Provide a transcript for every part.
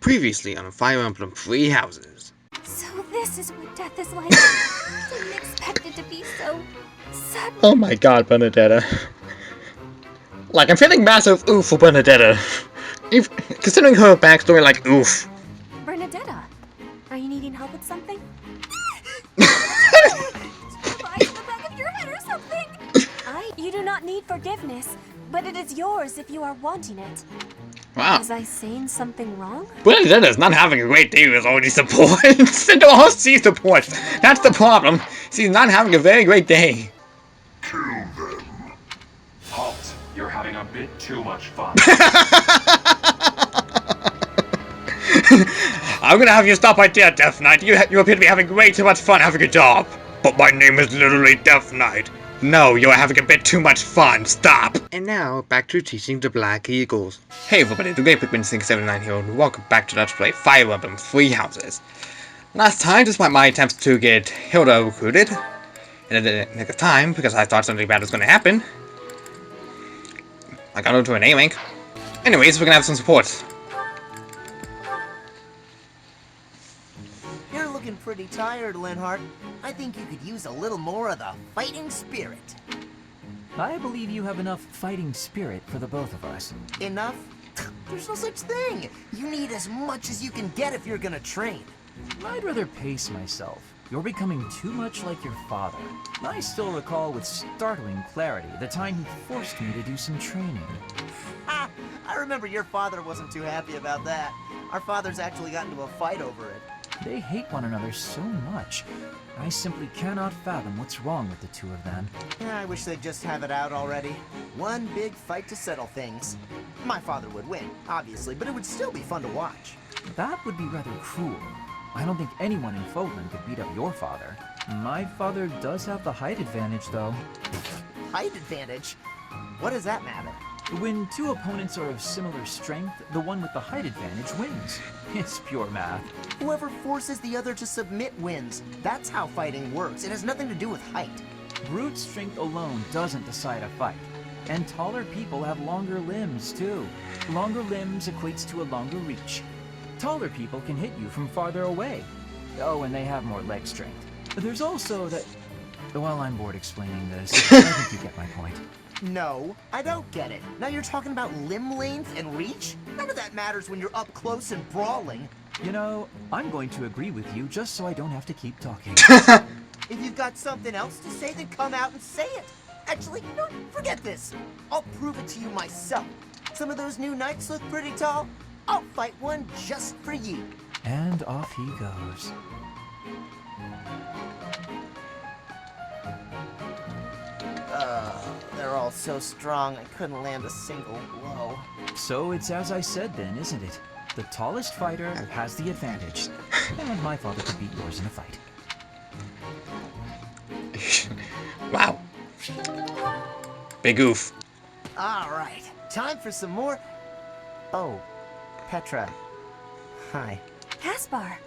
Previously on Fire Emblem Three Houses. So this is what death is like. Didn't expect it to be so sudden. Oh my god, Benedetta. Like, I'm feeling massive oof for Benedetta. Considering her backstory, like, oof. Bernadetta, are you needing help with something? Fly to the back of your head or something? You do not need forgiveness, but it is yours if you are wanting it. Wow. Was I saying something wrong? Benedetta's not having a great day with all these supports. And all she supports. That's the problem. She's not having a very great day. Kill them. Halt. You're having a bit too much fun. I'm gonna have you stop right there, Death Knight. You appear to be having way too much fun having a job. But my name is literally Death Knight. No, you're having a bit too much fun. Stop! And now, back to teaching the Black Eagles. Hey everybody, the Great Pikmin 679 here, and welcome back to Let's Play Fire Emblem Three Houses. Last time, despite my attempts to get Hilda recruited, in the nick of time, because I thought something bad was gonna happen, I got into an A rank. Anyways, we're gonna have some support. You're looking pretty tired, Linhart. I think you could use a little more of the fighting spirit. I believe you have enough fighting spirit for the both of us. Enough? There's no such thing. You need as much as you can get if you're gonna train. I'd rather pace myself. You're becoming too much like your father. I still recall with startling clarity the time he forced me to do some training. Ha! I remember your father wasn't too happy about that. Our fathers actually got into a fight over it. They hate one another so much. I simply cannot fathom what's wrong with the two of them. I wish they'd just have it out already. One big fight to settle things. My father would win, obviously, but it would still be fun to watch. That would be rather cruel. I don't think anyone in Fogland could beat up your father. My father does have the height advantage, though. Height advantage? What does that matter? When two opponents are of similar strength, the one with the height advantage wins. It's pure math. Whoever forces the other to submit wins. That's how fighting works. It has nothing to do with height. Brute strength alone doesn't decide a fight. And taller people have longer limbs, too. Longer limbs equates to a longer reach. Taller people can hit you from farther away. Oh, and they have more leg strength. There's also that... Well, I'm bored explaining this. I think you get my point. No, I don't get it. Now you're talking about limb length and reach? None of that matters when you're up close and brawling. You know, I'm going to agree with you just so I don't have to keep talking. If you've got something else to say, then come out and say it. Actually, no, forget this. I'll prove it to you myself. Some of those new knights look pretty tall. I'll fight one just for you. And off he goes. They're all so strong, I couldn't land a single blow. So it's as I said then, isn't it? The tallest fighter has the advantage. And my father could beat yours in a fight. Wow. Big oof. Alright, time for some more... Oh, Petra. Hi. Caspar,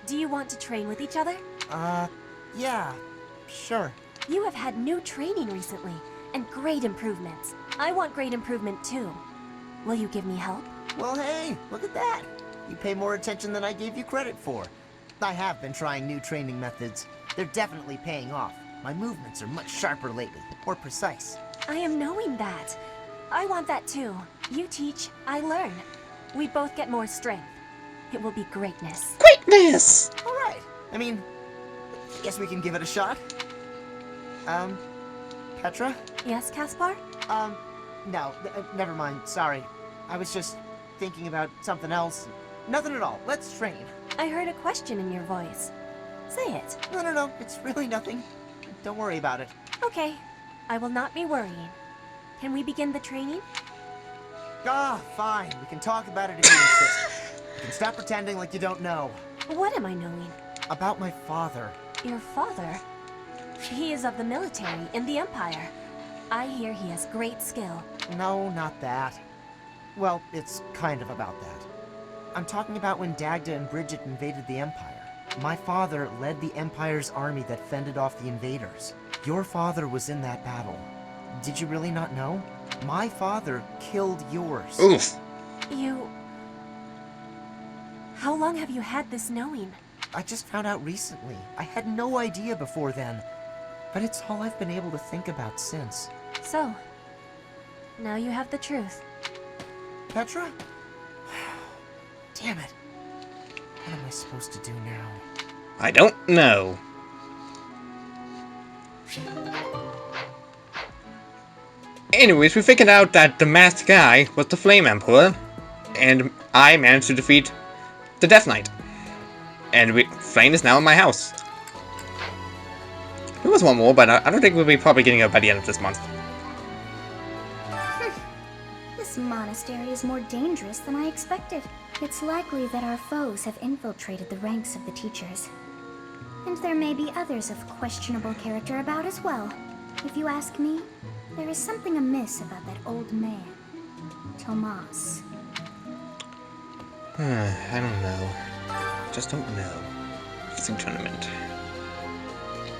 do you want to train with each other? Yeah, sure. You have had new training recently, and great improvements. I want great improvement too. Will you give me help? Well, hey, look at that. You pay more attention than I gave you credit for. I have been trying new training methods. They're definitely paying off. My movements are much sharper lately, more precise. I am knowing that. I want that too. You teach, I learn. We both get more strength. It will be greatness. Greatness! Alright, I mean, guess we can give it a shot. Petra? Yes, Caspar? No, never mind, sorry. I was just thinking about something else. Nothing at all, let's train. I heard a question in your voice. Say it. No, it's really nothing. Don't worry about it. Okay, I will not be worrying. Can we begin the training? Ah, fine, we can talk about it if you insist. You can stop pretending like you don't know. What am I knowing? About my father. Your father? He is of the military in the Empire. I hear he has great skill. No, not that. Well, it's kind of about that. I'm talking about when Dagda and Bridget invaded the Empire. My father led the Empire's army that fended off the invaders. Your father was in that battle. Did you really not know? My father killed yours. Oof. You... How long have you had this knowing? I just found out recently. I had no idea before then. But it's all I've been able to think about since. So, now you have the truth. Petra? Damn it. What am I supposed to do now? I don't know. Anyways, we figured out that the masked guy was the Flame Emperor, and I managed to defeat the Death Knight. And Flame is now in my house. There was one more, but I don't think we'll be probably getting it by the end of this month. This monastery is more dangerous than I expected. It's likely that our foes have infiltrated the ranks of the teachers. And there may be others of questionable character about as well. If you ask me, there is something amiss about that old man, Tomas. I don't know. Just don't know. Fishing tournament.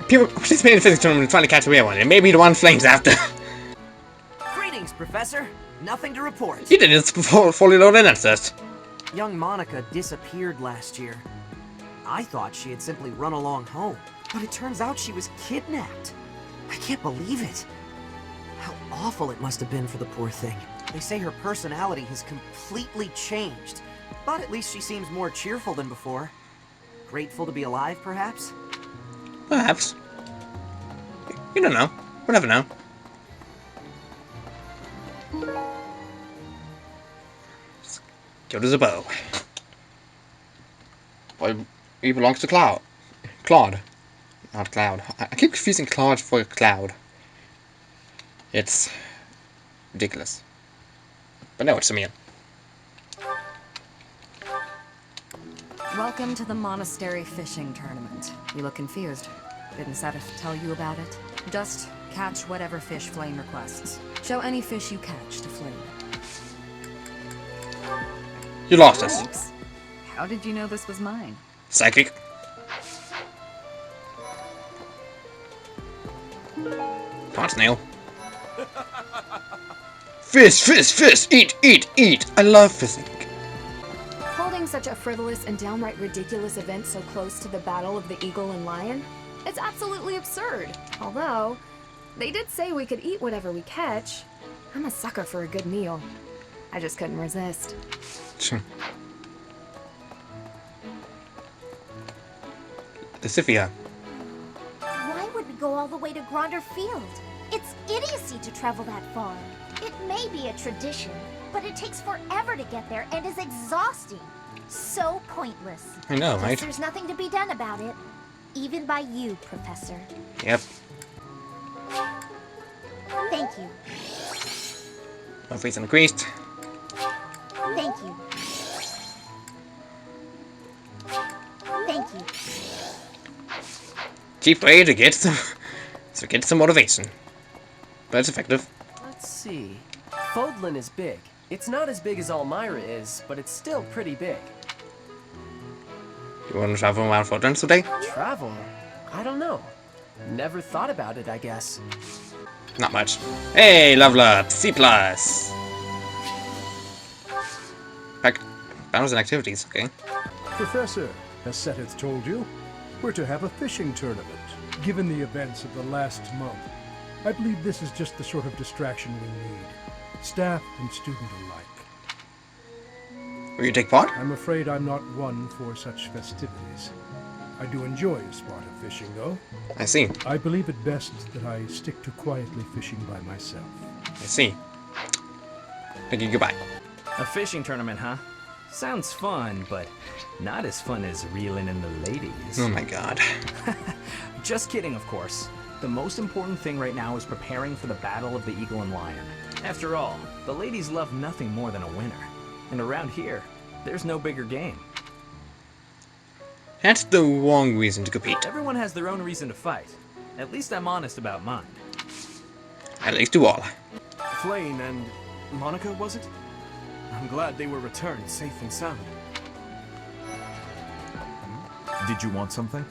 People participating in the fishing tournament trying to catch a real one, and maybe the one Flame's after. Greetings, Professor. Nothing to report. You did it before fully loaded access. Young Monica disappeared last year. I thought she had simply run along home, but it turns out she was kidnapped. I can't believe it. How awful it must have been for the poor thing. They say her personality has completely changed, but at least she seems more cheerful than before. Grateful to be alive, perhaps? Perhaps. You don't know. We'll never know. Let's go to the bow. Boy, he belongs to Cloud. Claude. Not Cloud. I keep confusing Claude for Cloud. It's ridiculous. But no, it's Samir. Welcome to the Monastery Fishing Tournament. You look confused. Didn't Seth tell you about it? Just catch whatever fish Flame requests. Show any fish you catch to Flame. You lost us. Thanks. How did you know this was mine? Psychic. Come on, snail. Fish, fish, fish! Eat, eat, eat! I love fishing. Holding such a frivolous and downright ridiculous event so close to the Battle of the Eagle and Lion? It's absolutely absurd. Although, they did say we could eat whatever we catch. I'm a sucker for a good meal. I just couldn't resist. The Sifia. Why would we go all the way to Gronder Field? It's idiocy to travel that far. It may be a tradition, but it takes forever to get there and is exhausting. So pointless. I know, Guess right? There's nothing to be done about it. Even by you, Professor. Yep. Thank you. My face increased. Thank you. Thank you. Cheap way to get some motivation. But it's effective. Let's see. Fodlan is big. It's not as big as Almyra is, but it's still pretty big. You want to travel around Fortnite today? Travel? I don't know. Never thought about it, I guess. Not much. Hey, level up! C+! Balance and activities, okay. Professor, as Seteth told you, we're to have a fishing tournament. Given the events of the last month, I believe this is just the sort of distraction we need. Staff and student alike. Will you take part? I'm afraid I'm not one for such festivities. I do enjoy a spot of fishing, though. I see. I believe it best that I stick to quietly fishing by myself. I see. Thank you, goodbye. A fishing tournament, huh? Sounds fun, but not as fun as reeling in the ladies. Oh my god. Just kidding, of course. The most important thing right now is preparing for the Battle of the Eagle and Lion. After all, the ladies love nothing more than a winner. And around here, there's no bigger game. That's the wrong reason to compete. Everyone has their own reason to fight. At least I'm honest about mine. At least to all. Flame and Monica, was it? I'm glad they were returned safe and sound. Did you want something?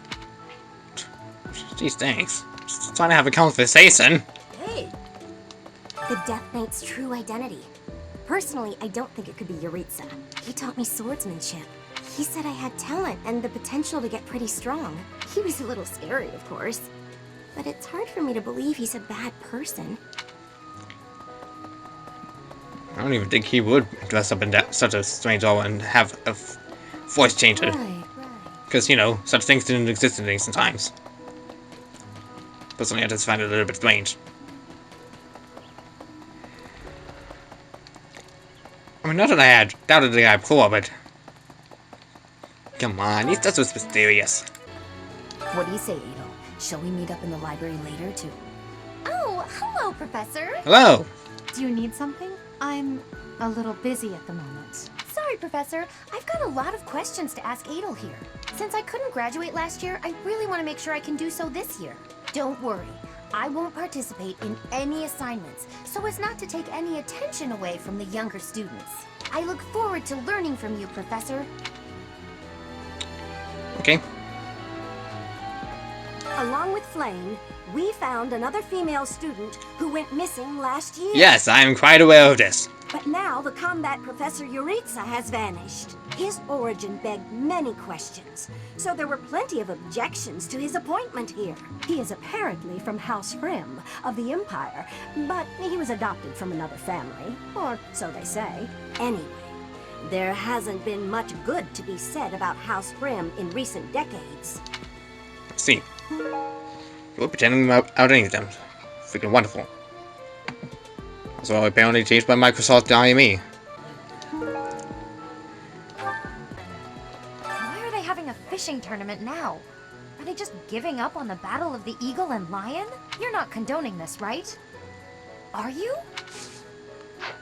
Geez, thanks. Just trying to have a conversation. Hey! The Death Knight's true identity. Personally, I don't think it could be Yaritza. He taught me swordsmanship. He said I had talent and the potential to get pretty strong. He was a little scary, of course. But it's hard for me to believe he's a bad person. I don't even think he would dress up in such a strange doll and have a voice changer. Because, you know, such things didn't exist in ancient times. Personally, I just find it a little bit strange. I mean, not that I had doubted the guy before, but... Come on, he's just so mysterious. What do you say, Adel? Shall we meet up in the library later to... Oh, hello, Professor. Hello! Do you need something? I'm a little busy at the moment. Sorry, Professor. I've got a lot of questions to ask Adel here. Since I couldn't graduate last year, I really want to make sure I can do so this year. Don't worry. I won't participate in any assignments, so as not to take any attention away from the younger students. I look forward to learning from you, Professor. Okay. Along with Flame, we found another female student who went missing last year. Yes, I am quite aware of this. But now the combat Professor Yuritsa has vanished. His origin begged many questions, so there were plenty of objections to his appointment here. He is apparently from House Rim of the Empire, but he was adopted from another family, or so they say. Anyway, there hasn't been much good to be said about House Rim in recent decades. Let's see. You're pretending about any of them. Freaking wonderful. So apparently changed by Microsoft IME. Why are they having a fishing tournament now? Are they just giving up on the Battle of the Eagle and Lion? You're not condoning this, right? Are you?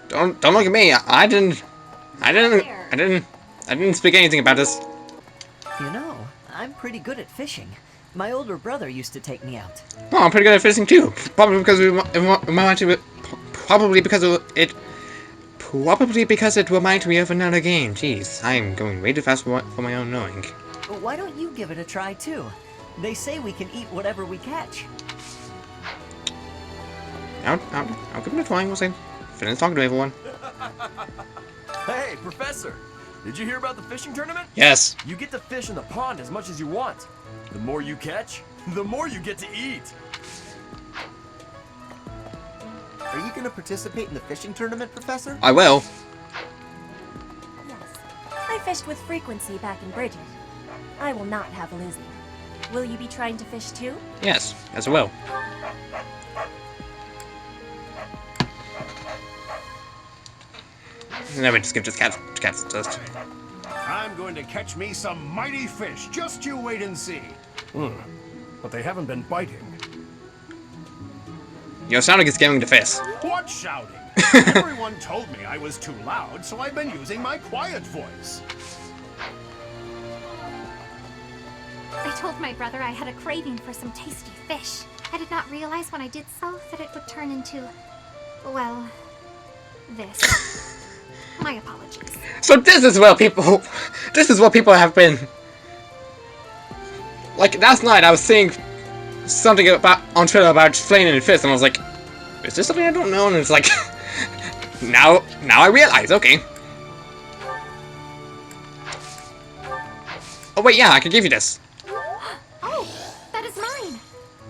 Don't look at me. I didn't speak anything about this. You know, I'm pretty good at fishing. My older brother used to take me out. Oh, I'm pretty good at fishing too. Probably because it reminds me of another game. Jeez, I'm going way too fast for my own knowing. Well, why don't you give it a try too? They say we can eat whatever we catch. I'll give it a try once I finish talking to everyone. Hey, Professor! Did you hear about the fishing tournament? Yes. You get to fish in the pond as much as you want. The more you catch, the more you get to eat. Are you going to participate in the fishing tournament, Professor? I will. Yes. I fished with frequency back in Bridget. I will not have losing. Will you be trying to fish too? Yes, as I will. Never just give this cat's dust. I'm going to catch me some mighty fish. Just you wait and see. But they haven't been biting. Your sounding is getting the face. What shouting? Everyone told me I was too loud, so I've been using my quiet voice. I told my brother I had a craving for some tasty fish. I did not realize when I did so that it would turn into, well, this. My apologies. So this is what people have been. Like last night, I was seeing something on Twitter about Flame and Fist, and I was like, "Is this something I don't know?" And it's like, now I realize. Okay. Oh wait, yeah, I could give you this. Oh, that is mine.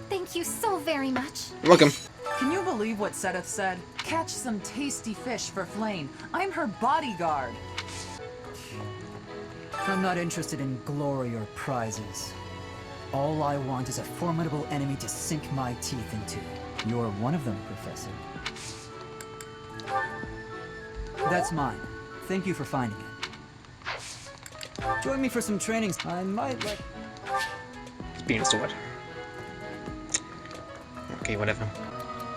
Thank you so very much. You're welcome. Can you believe what Seteth said? Catch some tasty fish for Flame. I'm her bodyguard. I'm not interested in glory or prizes. All I want is a formidable enemy to sink my teeth into. You're one of them, Professor. That's mine. Thank you for finding it. Join me for some trainings. I might like... Being a sword. Okay, whatever.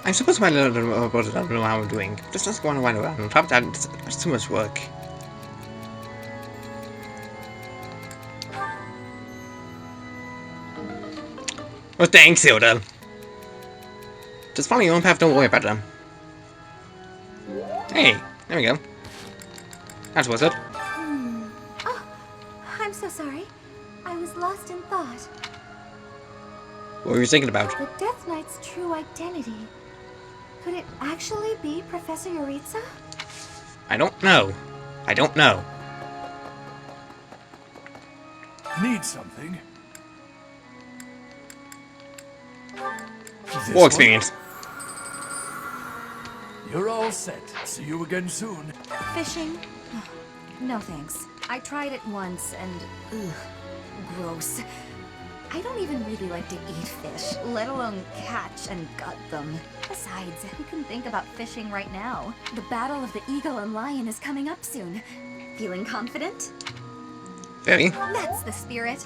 I'm supposed to find a little about it. I don't know how I'm doing. Just going to run around. On top of that, it's too much work. Well, thanks, Hilda. Just follow your own path, don't worry about them. Hey, there we go. That's what's it. Oh, I'm so sorry. I was lost in thought. What were you thinking about? The Death Knight's true identity. Could it actually be Professor Yuritsa? I don't know. I don't know. Need something? More experience. You're all set. See you again soon. Fishing? No thanks. I tried it once and... ugh, gross. I don't even really like to eat fish, let alone catch and gut them. Besides, who can think about fishing right now? The battle of the eagle and lion is coming up soon. Feeling confident? Very. That's the spirit.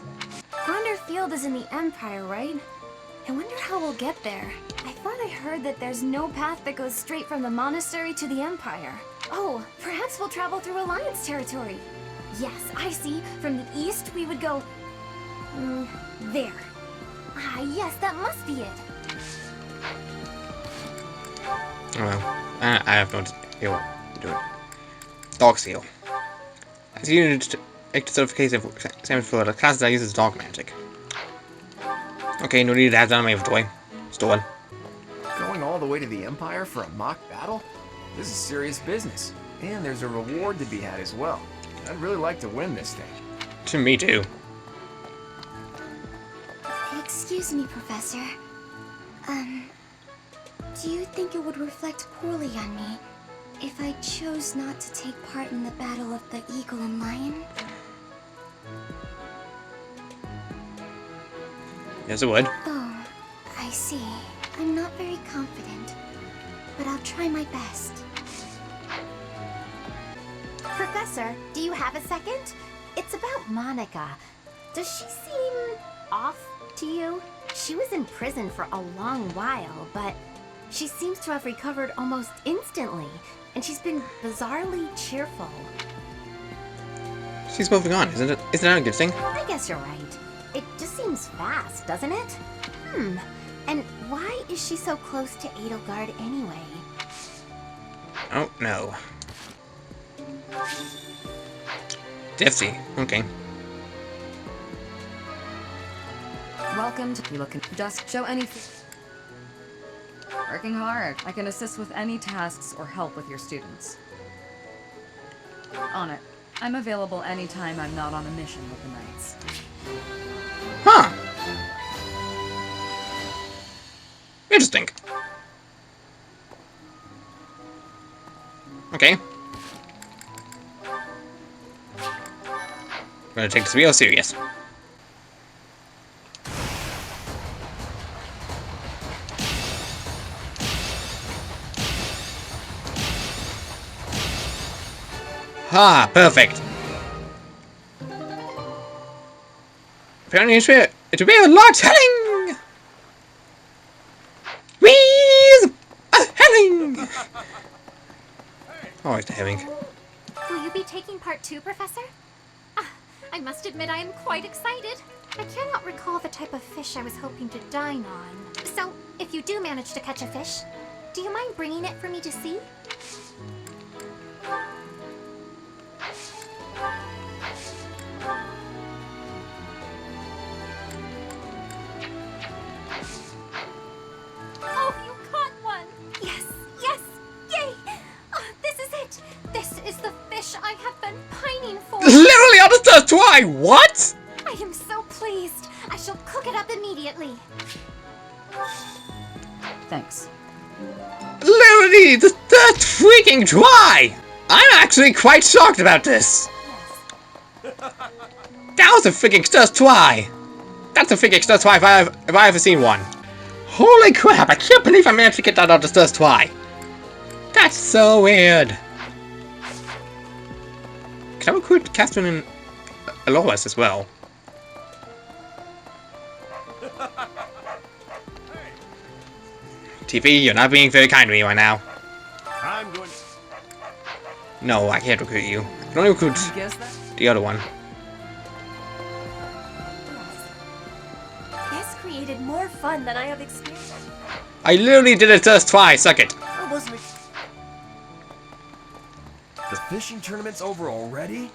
Gronder Field is in the Empire, right? I wonder how we'll get there. I thought I heard that there's no path that goes straight from the monastery to the Empire. Oh, perhaps we'll travel through Alliance territory. Yes, I see. From the east, we would go... there. Ah, yes, that must be it. Oh well. I have no skill to do it. Dog seal. As you to make the certification for the class that uses dog magic. Okay, no need to have that on my inventory. Stolen. Going all the way to the Empire for a mock battle? This is serious business. And there's a reward to be had as well. I'd really like to win this thing. To me too. Excuse me, Professor. Do you think it would reflect poorly on me if I chose not to take part in the battle of the eagle and lion? Yes, it would. Oh, I see. I'm not very confident, but I'll try my best. Professor, do you have a second? It's about Monica. Does she seem off to you? She was in prison for a long while, but she seems to have recovered almost instantly, and she's been bizarrely cheerful. She's moving on, isn't it? Isn't that a good thing? I guess you're right. It just seems fast, doesn't it? And why is she so close to Edelgard anyway? Oh, no. Dipsy. Okay. Welcome to... You looking... Just show any... Working hard. I can assist with any tasks or help with your students. On it. I'm available anytime I'm not on a mission with the Knights. Huh. Interesting. Okay. I'm gonna take this real serious. Ah, perfect. Apparently it's a real large helling! Wheeze! A helling! Oh, it's a helling. Will you be taking part 2, Professor? I must admit I am quite excited. I cannot recall the type of fish I was hoping to dine on. So, if you do manage to catch a fish, do you mind bringing it for me to see? Oh, you caught one! Yes, yes, yay! Oh, this is it! This is the fish I have been pining for! Literally understood why! What? I am so pleased! I shall cook it up immediately. Thanks. Literally, that's freaking dry! I'm actually quite shocked about this! That was a freaking just try! That's a freaking just try if I ever seen one. Holy crap, I can't believe I managed to get that out of just try. That's so weird. Can I recruit Catherine and Alois as well? TV, you're not being very kind to me right now. I'm going. No, I can't recruit you. I can only recruit the other one. This created more fun than I have experienced. I literally did it just twice, suck it. I wasn't. The fishing tournament's over already?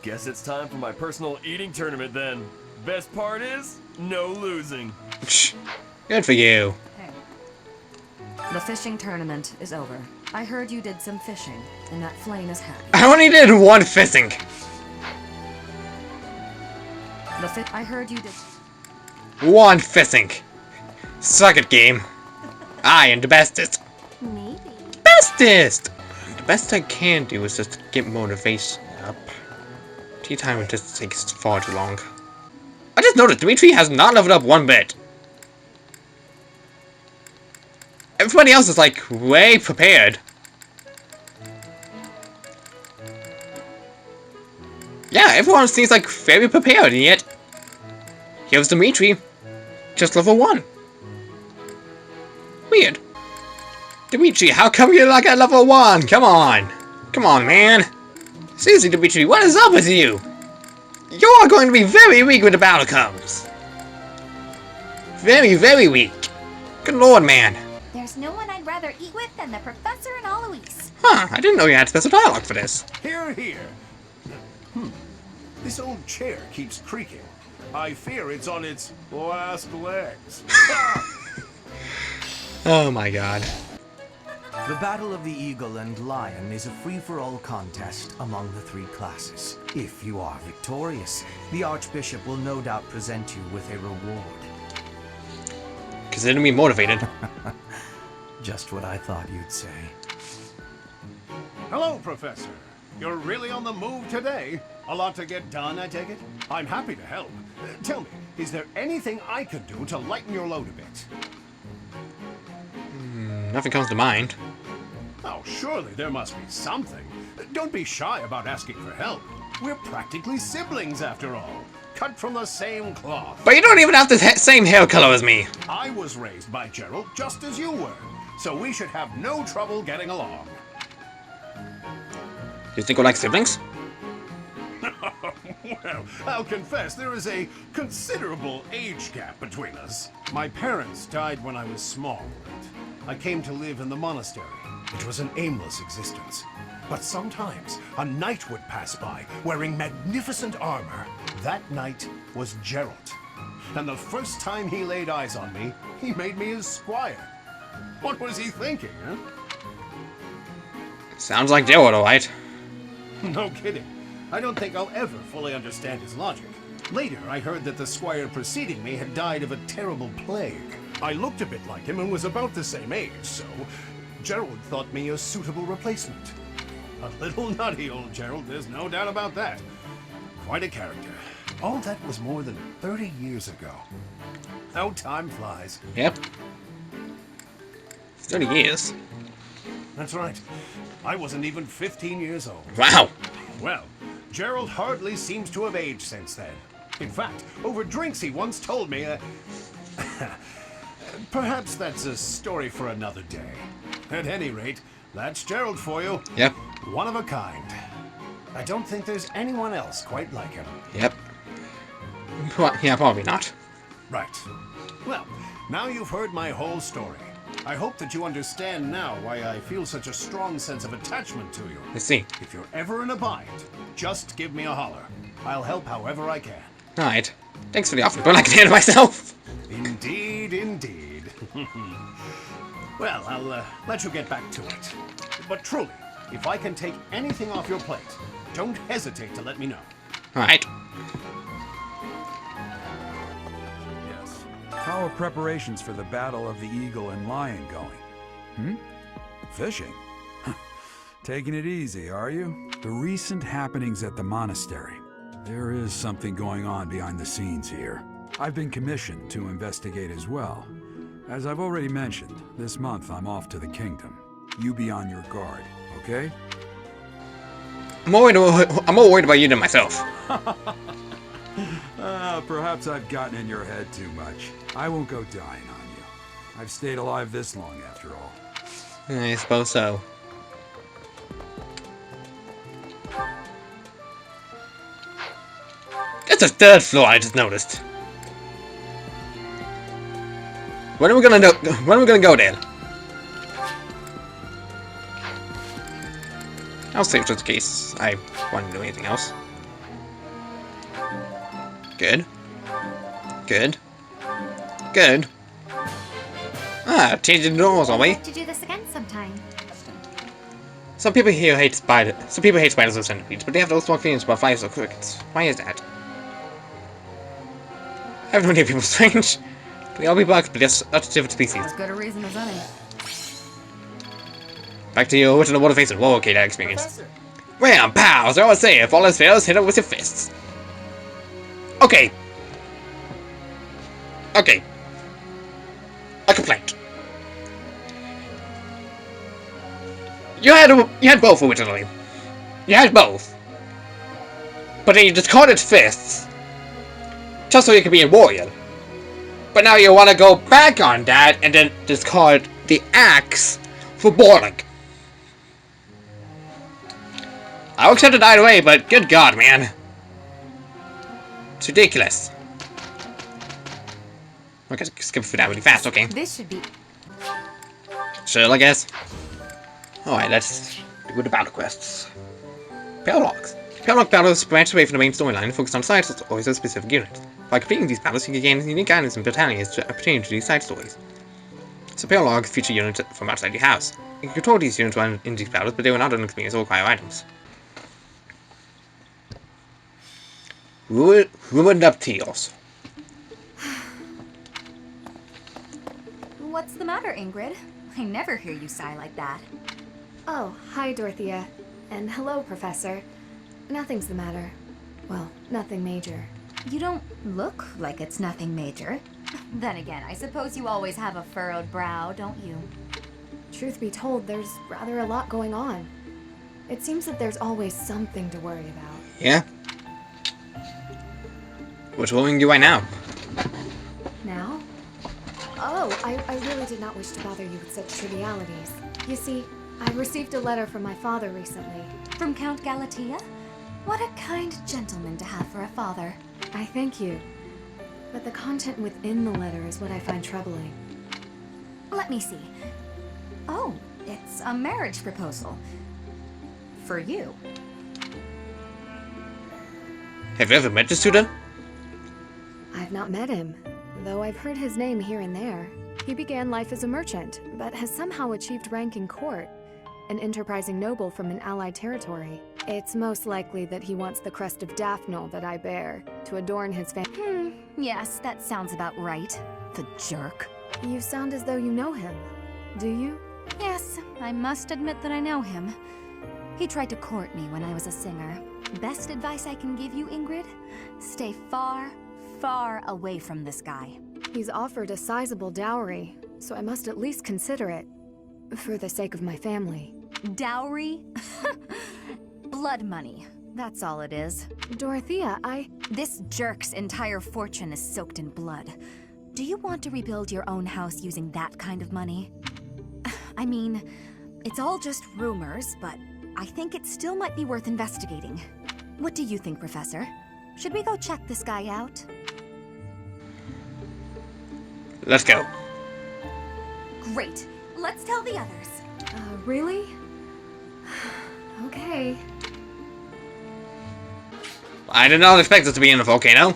Guess it's time for my personal eating tournament then. Best part is, no losing. Good for you. Hey. The fishing tournament is over. I heard you did some fishing, and that Flame is happy. I only did one fishing. I heard you did. One fishing. Suck it, game. I am the bestest. Maybe. Bestest! The best I can do is just get motivation up. Tea time just takes far too long. I just noticed Dimitri has not leveled up one bit. Everybody else is like way prepared. Yeah, everyone seems like very prepared, and yet here's Dimitri, just level 1. Weird. Dimitri, how come you're like at level 1? Come on. Come on, man. Seriously, Dimitri, what is up with you? You're going to be very weak when the battle comes. Very, very weak. Good lord, man. There's no one I'd rather eat with than the Professor and Alois. Huh, I didn't know you had special dialogue for this. Here, here. This old chair keeps creaking. I fear it's on its last legs. Oh my god. The Battle of the Eagle and Lion is a free-for-all contest among the 3 classes. If you are victorious, the Archbishop will no doubt present you with a reward. Consider me motivated. Just what I thought you'd say. Hello, Professor. You're really on the move today. A lot to get done, I take it? I'm happy to help. Tell me, is there anything I could do to lighten your load a bit? Nothing comes to mind. Oh, surely there must be something. Don't be shy about asking for help. We're practically siblings, after all. Cut from the same cloth. But you don't even have the same hair color as me. I was raised by Gerald just as you were, so we should have no trouble getting along. You think we're like siblings? Well, I'll confess there is a considerable age gap between us. My parents died when I was small, and I came to live in the monastery. It was an aimless existence. But sometimes a knight would pass by wearing magnificent armor. That knight was Gerald. And the first time he laid eyes on me, he made me his squire. What was he thinking, huh? Sounds like Gerald, alright. No kidding. I don't think I'll ever fully understand his logic. Later, I heard that the squire preceding me had died of a terrible plague. I looked a bit like him and was about the same age, so Gerald thought me a suitable replacement. A little nutty, old Gerald, there's no doubt about that. Quite a character. All that was more than 30 years ago. How time flies. Yep. 30 years. That's right. I wasn't even 15 years old. Wow. Well, Gerald hardly seems to have aged since then. In fact, over drinks he once told me, perhaps that's a story for another day. At any rate, that's Gerald for you. Yep. One of a kind. I don't think there's anyone else quite like him. Yep. Yeah, probably not. Right. Well, now you've heard my whole story. I hope that you understand now why I feel such a strong sense of attachment to you. I see. If you're ever in a bind, just give me a holler. I'll help however I can. Alright. Thanks for the offer, but I can handle myself. Indeed, indeed. Well, I'll let you get back to it. But truly, if I can take anything off your plate, don't hesitate to let me know. Alright. Yes. How are preparations for the Battle of the Eagle and Lion going? Fishing? Taking it easy, are you? The recent happenings at the monastery. There is something going on behind the scenes here. I've been commissioned to investigate as well. As I've already mentioned, this month I'm off to the kingdom. You be on your guard, okay? I'm more worried about you than myself. Perhaps I've gotten in your head too much. I won't go dying on you. I've stayed alive this long after all. I suppose so. It's a 3rd floor, I just noticed. When are we gonna go there? I'll save just in case I want to do anything else. Good. Good. Good. Ah, changing the doors, are we? To do this again sometime. Some people here hate spiders. Some people hate spiders or centipedes, but they have those strong feelings about flies or crickets. Why is that? I have no idea people strange. We all be bugs, but just such different species. As good a reason as any. Back to you, to the water face and whoa, okay, that experience. Wham, pow! So I always say, if all else fails, hit it with your fists. Okay. Okay. A complaint. You had both originally. You had both. But then you discarded fists. Just so you could be a warrior. But now you want to go back on that and then discard the axe for boiling. I'll accept it either way, but good god, man. It's ridiculous. Okay, skip through that really fast, okay. This should be... Sure, I guess. Alright, let's do the battle quests. Paralogues. Paralogue battles branch away from the main storyline and focus on side stories of specific units. By completing these battles, you can gain unique guidance and battalions pertaining to these side stories. So Paralogues feature units from outside your house. You can control these units while in these battles, but they will not an experience or require items. Ruined up Teals. What's the matter, Ingrid? I never hear you sigh like that. Oh, hi, Dorothea. And hello, Professor. Nothing's the matter. Well, nothing major. You don't look like it's nothing major. Then again, I suppose you always have a furrowed brow, don't you? Truth be told, there's rather a lot going on. It seems that there's always something to worry about. Yeah? What's worrying you right now? Now? Oh, I really did not wish to bother you with such trivialities. You see, I received a letter from my father recently. From Count Galatea? What a kind gentleman to have for a father. I thank you. But the content within the letter is what I find troubling. Let me see. Oh, it's a marriage proposal. For you. Have you ever met this student? I've not met him, though I've heard his name here and there. He began life as a merchant, but has somehow achieved rank in court. An enterprising noble from an allied territory. It's most likely that he wants the crest of Daphne that I bear, to adorn his family. Yes, that sounds about right. The jerk. You sound as though you know him. Do you? Yes, I must admit that I know him. He tried to court me when I was a singer. Best advice I can give you, Ingrid? Stay far, far away from this guy. He's offered a sizable dowry, so I must at least consider it. For the sake of my family. Dowry? Blood money. That's all it is. Dorothea, This jerk's entire fortune is soaked in blood. Do you want to rebuild your own house using that kind of money? I mean, it's all just rumors, but I think it still might be worth investigating. What do you think, Professor? Should we go check this guy out? Let's go. Great. Let's tell the others. Really? Okay. I did not expect us to be in a volcano.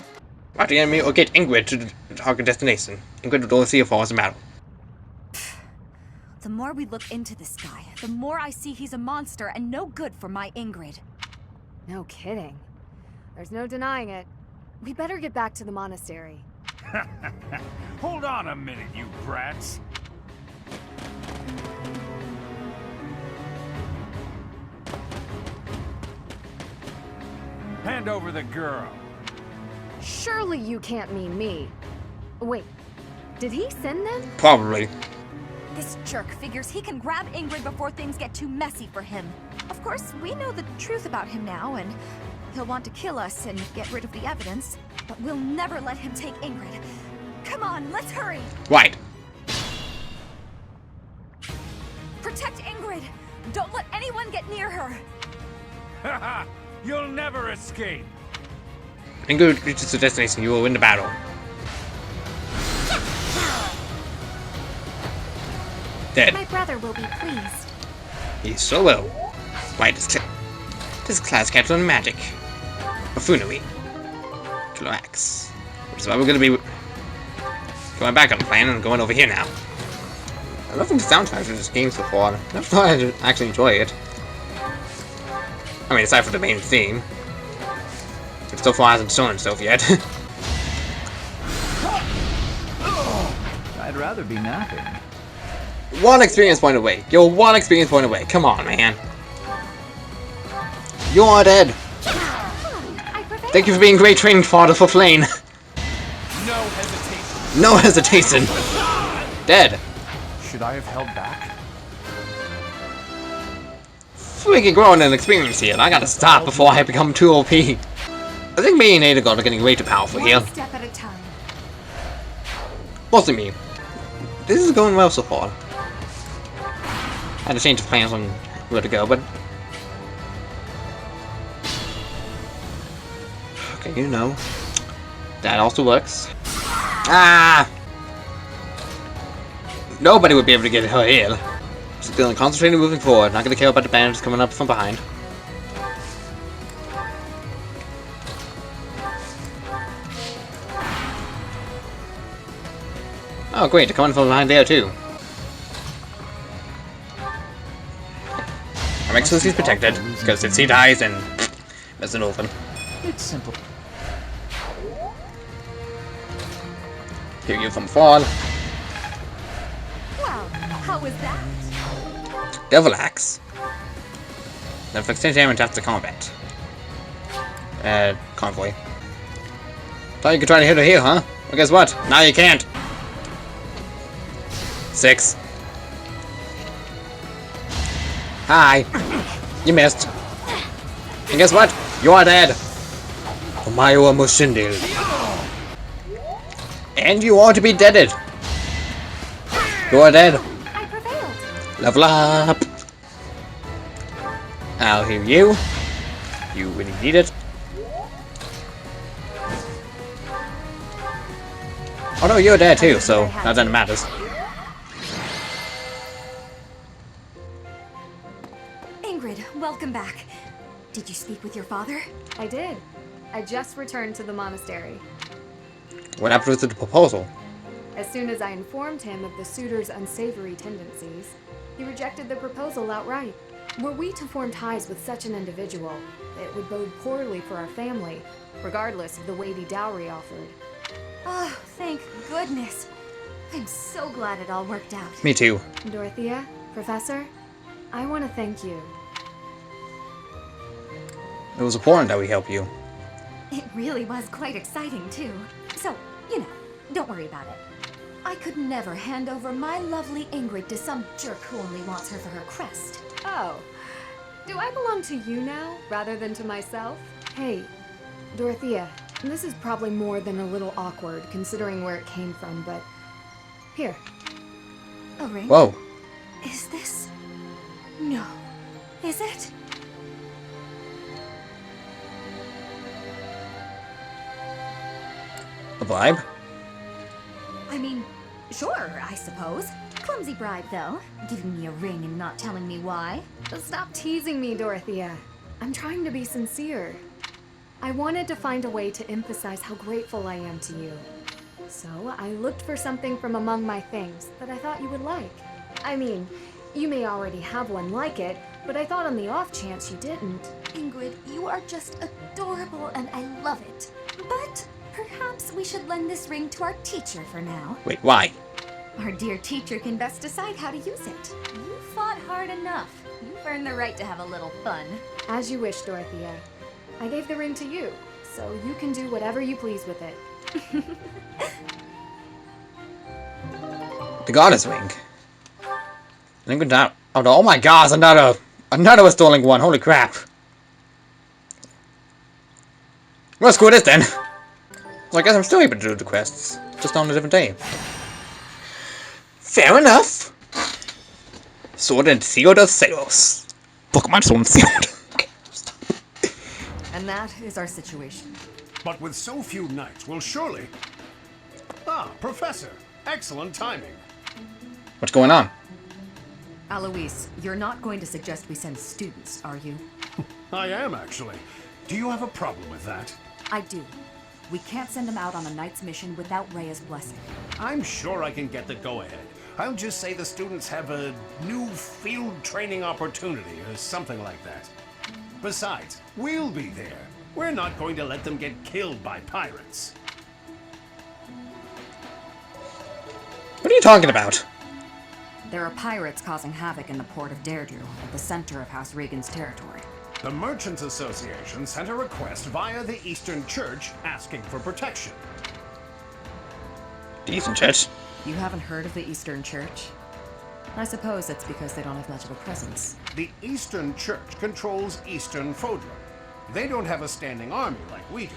Fight the enemy or get Ingrid to the target destination. Ingrid will Dorothea falls in battle. The more we look into this guy, the more I see he's a monster and no good for my Ingrid. No kidding. There's no denying it. We better get back to the monastery. Hold on a minute, you brats. Hand over the girl. Surely you can't mean me. Wait, did he send them? Probably. This jerk figures he can grab Ingrid before things get too messy for him. Of course, we know the truth about him now, and he'll want to kill us and get rid of the evidence, but we'll never let him take Ingrid. Come on, let's hurry! Right. Protect Ingrid! Don't let anyone get near her! Haha! You'll never escape! Ingrid reaches the destination, you will win the battle. Dead. My brother will be pleased. He so will. Right, this class capsule on magic. Buffoonery. Killer Axe. Which is why we're gonna be going back on the plan and going over here now. I love the soundtrack of this game so far. I never thought I'd actually enjoy it. I mean, aside from the main theme. It so far hasn't shown itself yet. I'd rather be napping. One experience point away. You're one experience point away. Come on, man. You're dead. Thank you for being great training fodder for Flame. No hesitation. No hesitation. Dead. Should I have held back? Freaking growing in experience here. I gotta stop before I become too OP. I think me and Adagon are getting way too powerful here. One step at a time. Mostly me. This is going well so far. I had to change the plans on where to go, but... Okay, you know. That also works. Ah! Nobody would be able to get her here. Still concentrating moving forward. Not gonna care about the bandits coming up from behind. Oh great, they're coming from behind there too. I'll make sure she's protected, because if she dies, then there's an open. It's simple. Hear you from fall. Wow, how was that? Devil Axe. Then extend damage after combat. Convoy. Thought you could try to hit her here, huh? Well, guess what? Now you can't. 6. Hi. You missed. And guess what? You are dead. Omayo Mushindil. And you are to be deaded. You are dead. I prevailed. Level up. I'll heal you. You really need it. Oh no, you're dead too, so that doesn't matter. Ingrid, welcome back. Did you speak with your father? I did. I just returned to the monastery. What happened with the proposal? As soon as I informed him of the suitor's unsavory tendencies, he rejected the proposal outright. Were we to form ties with such an individual, it would bode poorly for our family, regardless of the weighty dowry offered. Oh, thank goodness. I'm so glad it all worked out. Me too. Dorothea, Professor, I want to thank you. It was important that we help you. It really was quite exciting, too. So, you know, don't worry about it. I could never hand over my lovely Ingrid to some jerk who only wants her for her crest. Oh, do I belong to you now, rather than to myself? Hey, Dorothea, this is probably more than a little awkward, considering where it came from, but... Here. A ring? Whoa. Is this... No. Is it? A bribe? I mean, sure, I suppose. Clumsy bribe, though. Giving me a ring and not telling me why. Stop teasing me, Dorothea. I'm trying to be sincere. I wanted to find a way to emphasize how grateful I am to you. So I looked for something from among my things that I thought you would like. I mean, you may already have one like it, but I thought on the off chance you didn't. Ingrid, you are just adorable and I love it. But perhaps we should lend this ring to our teacher for now. Wait, why? Our dear teacher can best decide how to use it. You fought hard enough. You've earned the right to have a little fun. As you wish, Dorothea. I gave the ring to you, so you can do whatever you please with it. The goddess ring. Oh my gosh, another stolen one. Holy crap. Well, screw this then. So I guess I'm still able to do the quests, just on a different day. Fair enough. Sword and Shield of Celos. Pokemon Sword and Shield. And that is our situation. But with so few knights, we'll surely... Ah, Professor. Excellent timing. What's going on? Alois, you're not going to suggest we send students, are you? I am, actually. Do you have a problem with that? I do. We can't send them out on a knight's mission without Rhea's blessing. I'm sure I can get the go-ahead. I'll just say the students have a new field training opportunity or something like that. Besides, we'll be there. We're not going to let them get killed by pirates. What are you talking about? There are pirates causing havoc in the port of Deirdre, at the center of House Regan's territory. The Merchants Association sent a request via the Eastern Church asking for protection. The Eastern Church? You haven't heard of the Eastern Church? I suppose it's because they don't have much of a presence. The Eastern Church controls Eastern Fodrum. They don't have a standing army like we do.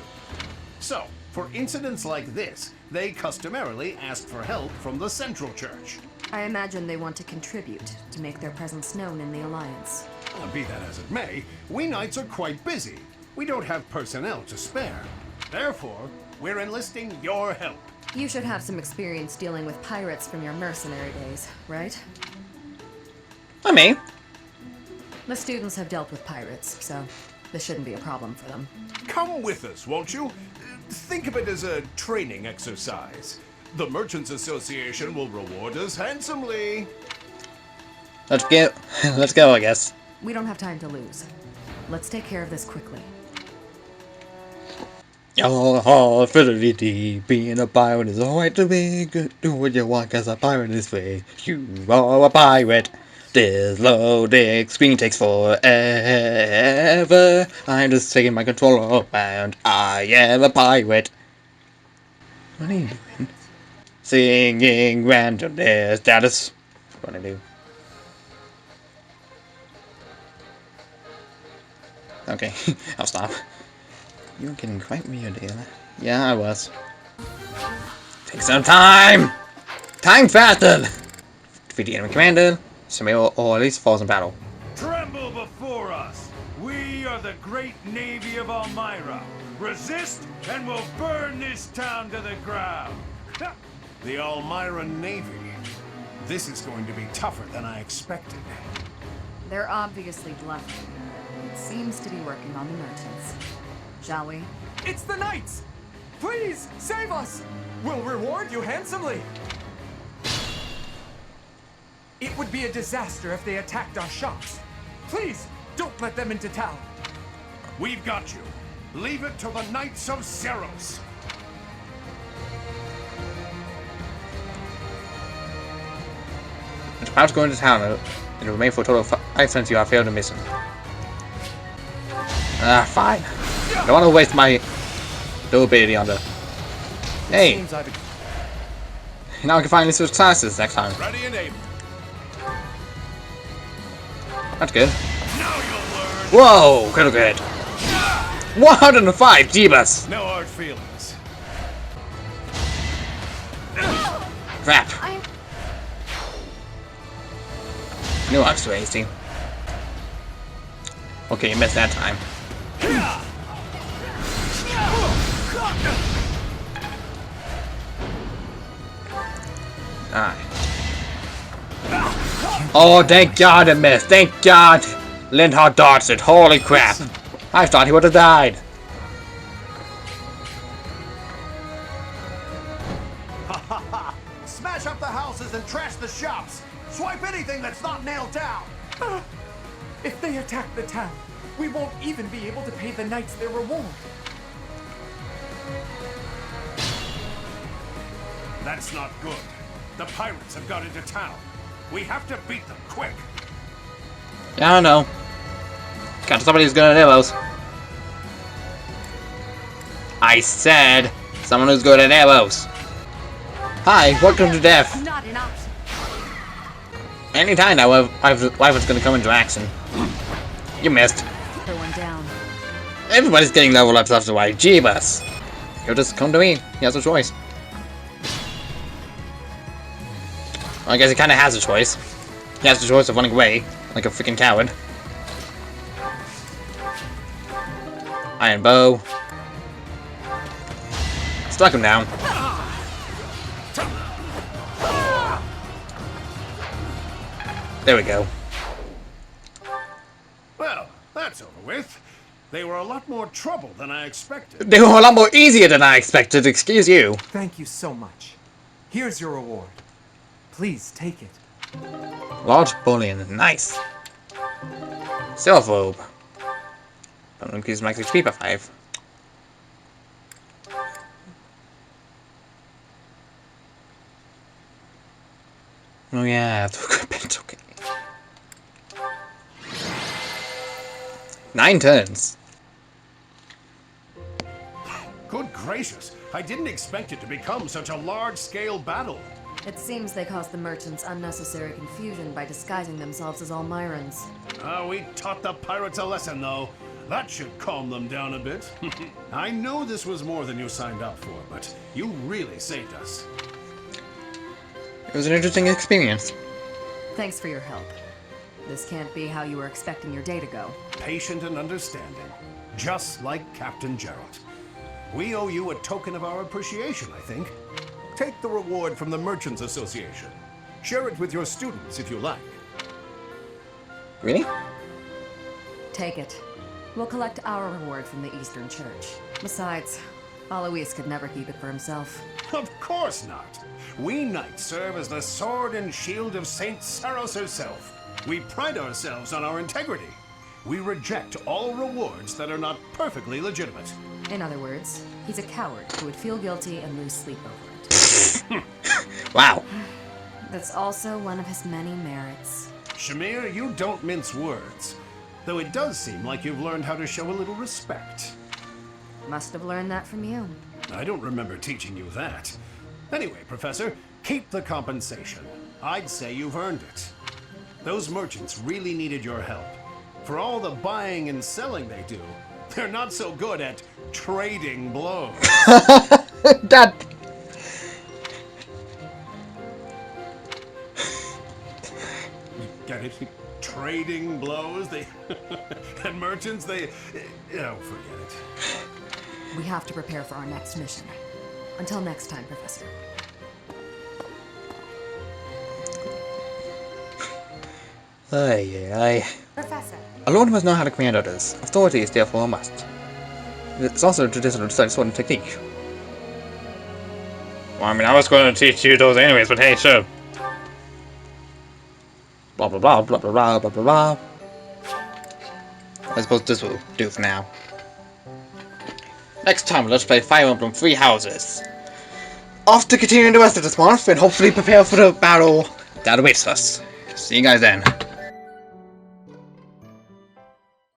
So, for incidents like this, they customarily ask for help from the Central Church. I imagine they want to contribute to make their presence known in the Alliance. Be that as it may, we knights are quite busy. We don't have personnel to spare. Therefore, we're enlisting your help. You should have some experience dealing with pirates from your mercenary days, right? I mean. The students have dealt with pirates, so this shouldn't be a problem for them. Come with us, won't you? Think of it as a training exercise. The Merchants Association will reward us handsomely. Let's go. Let's go, I guess. We don't have time to lose. Let's take care of this quickly. Oh, fidelity, being a pirate is alright to be good. Do what you want, cause a pirate is free. You are a pirate. This loading screen takes forever. I'm just taking my controller around. I am a pirate. What are you doing? Singing randomness. That is what I do. Okay, I'll stop. You're getting quite weird here. Yeah, I was. Take some time! Time fasted! Defeat the enemy commander, somebody or at least falls in battle. Tremble before us! We are the great navy of Elmira. Resist, and we'll burn this town to the ground. The Elmira Navy. This is going to be tougher than I expected. They're obviously bluffing. It seems to be working on the merchants. Shall we? It's the knights! Please, save us! We'll reward you handsomely! It would be a disaster if they attacked our shops. Please, don't let them into town. We've got you. Leave it to the Knights of Ceros. It's about to go into town. It will remain for a total of 5 cents. You have failed to miss him. Ah, fine. I don't want to waste my ability on the. Hey! Now I can finally switch classes next time. Ready and able. That's good. Whoa! Critical hit. 105 Jeebus! No hard feelings. Crap. Knew I was too hasty. Okay, you missed that time. Alright. Oh, thank God it missed. Thank God Lindhart dodged it. Holy crap. I thought he would have died. Smash up the houses and trash the shops. Swipe anything that's not nailed down. If they attack the town, we won't even be able to pay the knights their reward. That's not good. The pirates have got into town. We have to beat them quick. Yeah, I don't know. Got somebody who's good at arrows. I said someone who's good at arrows. Hi, welcome to death. Not an option. Anytime that Wyvern's gonna come into action. You missed. Throw one down. Everybody's getting level ups after why. Jeebus. He'll just come to me. He has a choice. Well, I guess he kinda has a choice. He has the choice of running away, like a freaking coward. Iron bow. Struck him down. There we go. Well, that's over with. They were a lot more trouble than I expected. They were a lot more easier than I expected, excuse you. Thank you so much. Here's your reward. Please take it. Large bullion, nice. Silver robe. Don't increase max HP by 5. Oh yeah, the equipment, okay. 9 turns. Good gracious, I didn't expect it to become such a large-scale battle. It seems they caused the merchants unnecessary confusion by disguising themselves as Almirans. We taught the pirates a lesson, though. That should calm them down a bit. I know this was more than you signed up for, but you really saved us. It was an interesting experience. Thanks for your help. This can't be how you were expecting your day to go. Patient and understanding, just like Captain Gerald. We owe you a token of our appreciation, I think. Take the reward from the Merchants Association. Share it with your students if you like. Really? Take it. We'll collect our reward from the Eastern Church. Besides, Alois could never keep it for himself. Of course not. We knights serve as the sword and shield of Saint Saros herself. We pride ourselves on our integrity. We reject all rewards that are not perfectly legitimate. In other words, he's a coward who would feel guilty and lose sleep over it. Wow. That's also one of his many merits. Shamir, you don't mince words. Though it does seem like you've learned how to show a little respect. Must have learned that from you. I don't remember teaching you that. Anyway, Professor, keep the compensation. I'd say you've earned it. Those merchants really needed your help. For all the buying and selling they do, they're not so good at trading blows. That... Get it? Trading blows? They... and merchants, they... Oh, forget it. We have to prepare for our next mission. Until next time, Professor. Aye. Professor. A lord must know how to command others. Authority is therefore a must. It's also a traditional study sword and technique. Well, I mean, I was going to teach you those anyways, but hey, sure. Blah blah blah blah blah blah blah blah blah. I suppose this will do for now. Next time, let's play Fire Emblem 3 Houses. Off to continue the rest of this month and hopefully prepare for the battle that awaits us. See you guys then.